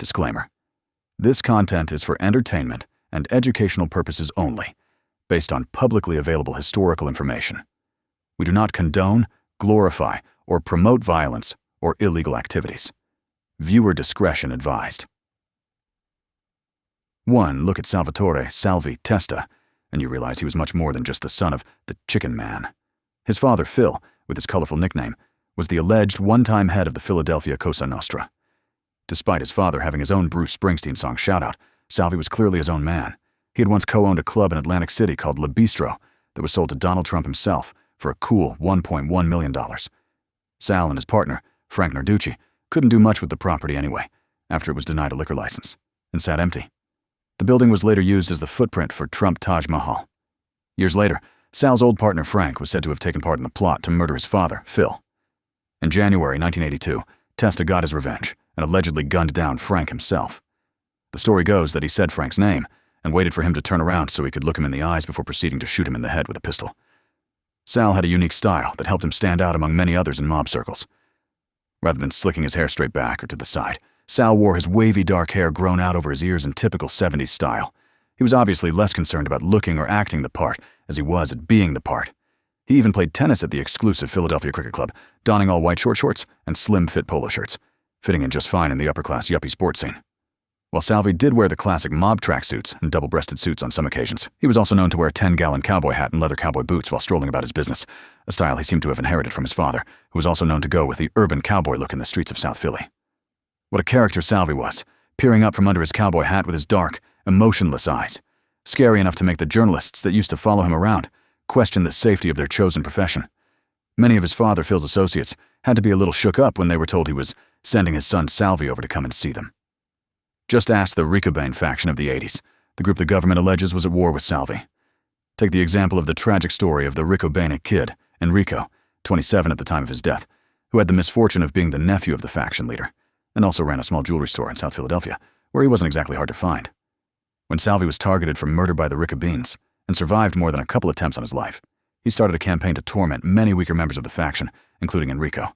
Disclaimer: this content is for entertainment and educational purposes only, based on publicly available historical information. We do not condone, glorify, or promote violence or illegal activities. Viewer discretion advised. 1. Look at Salvatore Salvie Testa, and you realize he was much more than just the son of the Chicken Man. His father, Phil, with his colorful nickname, was the alleged one-time head of the Philadelphia Cosa Nostra. Despite his father having his own Bruce Springsteen song Shoutout, Salvie was clearly his own man. He had once co-owned a club in Atlantic City called Le Bistro that was sold to Donald Trump himself for a cool $1.1 million. Sal and his partner, Frank Narducci, couldn't do much with the property anyway, after it was denied a liquor license, and sat empty. The building was later used as the footprint for Trump Taj Mahal. Years later, Sal's old partner Frank was said to have taken part in the plot to murder his father, Phil. In January 1982, Testa got his revenge and allegedly gunned down Frank himself. The story goes that he said Frank's name and waited for him to turn around so he could look him in the eyes before proceeding to shoot him in the head with a pistol. Sal had a unique style that helped him stand out among many others in mob circles. Rather than slicking his hair straight back or to the side, Sal wore his wavy dark hair grown out over his ears in typical 70s style. He was obviously less concerned about looking or acting the part as he was at being the part. He even played tennis at the exclusive Philadelphia Cricket Club, donning all white short shorts and slim-fit polo shirts, fitting in just fine in the upper-class yuppie sports scene. While Salvie did wear the classic mob tracksuits and double-breasted suits on some occasions, he was also known to wear a 10-gallon cowboy hat and leather cowboy boots while strolling about his business, a style he seemed to have inherited from his father, who was also known to go with the urban cowboy look in the streets of South Philly. What a character Salvie was, peering up from under his cowboy hat with his dark, emotionless eyes, scary enough to make the journalists that used to follow him around question the safety of their chosen profession. Many of his father Phil's associates had to be a little shook up when they were told he was sending his son Salvie over to come and see them. Just ask the Ricobain faction of the 80s, the group the government alleges was at war with Salvie. Take the example of the tragic story of the Ricobain kid, Enrico, 27 at the time of his death, who had the misfortune of being the nephew of the faction leader, and also ran a small jewelry store in South Philadelphia, where he wasn't exactly hard to find. When Salvie was targeted for murder by the Ricobains and survived more than a couple attempts on his life, he started a campaign to torment many weaker members of the faction, including Enrico.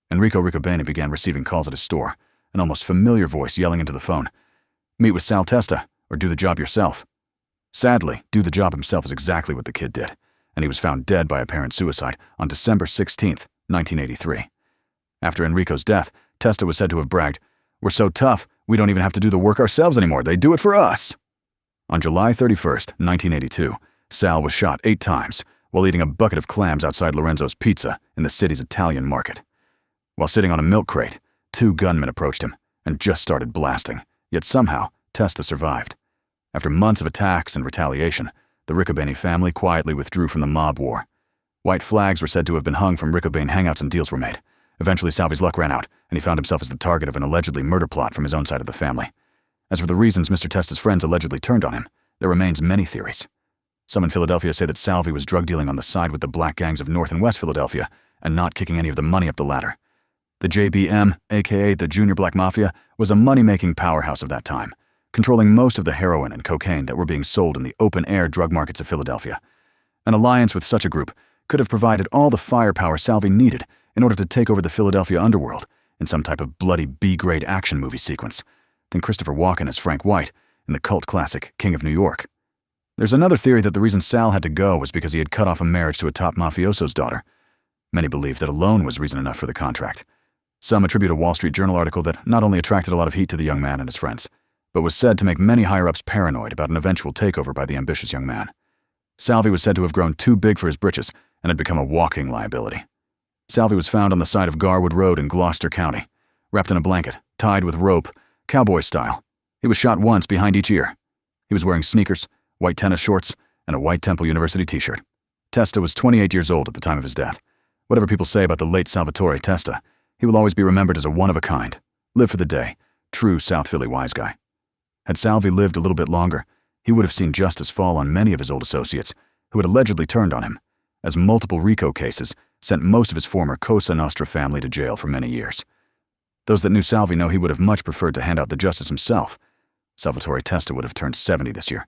Enrico Ricobain began receiving calls at his store, an almost familiar voice yelling into the phone, "Meet with Sal Testa, or do the job yourself." Sadly, do the job himself is exactly what the kid did, and he was found dead by apparent suicide on December 16, 1983. After Enrico's death, Testa was said to have bragged, "We're so tough, we don't even have to do the work ourselves anymore, they do it for us." On July 31, 1982, Sal was shot 8 times while eating a bucket of clams outside Lorenzo's Pizza in the city's Italian market. While sitting on a milk crate, 2 gunmen approached him and just started blasting, yet somehow Testa survived. After months of attacks and retaliation, the Ricobain family quietly withdrew from the mob war. White flags were said to have been hung from Ricobain hangouts and deals were made. Eventually, Salvie's luck ran out, and he found himself as the target of an allegedly murder plot from his own side of the family. As for the reasons Mr. Testa's friends allegedly turned on him, there remains many theories. Some in Philadelphia say that Salvie was drug dealing on the side with the black gangs of North and West Philadelphia and not kicking any of the money up the ladder. The JBM, aka the Junior Black Mafia, was a money-making powerhouse of that time, controlling most of the heroin and cocaine that were being sold in the open-air drug markets of Philadelphia. An alliance with such a group could have provided all the firepower Salvie needed in order to take over the Philadelphia underworld in some type of bloody B-grade action movie sequence, than Christopher Walken as Frank White in the cult classic King of New York. There's another theory that the reason Sal had to go was because he had cut off a marriage to a top mafioso's daughter. Many believe that alone was reason enough for the contract. Some attribute a Wall Street Journal article that not only attracted a lot of heat to the young man and his friends, but was said to make many higher-ups paranoid about an eventual takeover by the ambitious young man. Salvie was said to have grown too big for his britches and had become a walking liability. Salvie was found on the side of Garwood Road in Gloucester County, wrapped in a blanket, tied with rope, cowboy style. He was shot once behind each ear. He was wearing sneakers, white tennis shorts, and a white Temple University t-shirt. Testa was 28 years old at the time of his death. Whatever people say about the late Salvatore Testa, he will always be remembered as a one-of-a-kind, live for the day, true South Philly wise guy. Had Salvie lived a little bit longer, he would have seen justice fall on many of his old associates who had allegedly turned on him, as multiple RICO cases sent most of his former Cosa Nostra family to jail for many years. Those that knew Salvie know he would have much preferred to hand out the justice himself. Salvatore Testa would have turned 70 this year,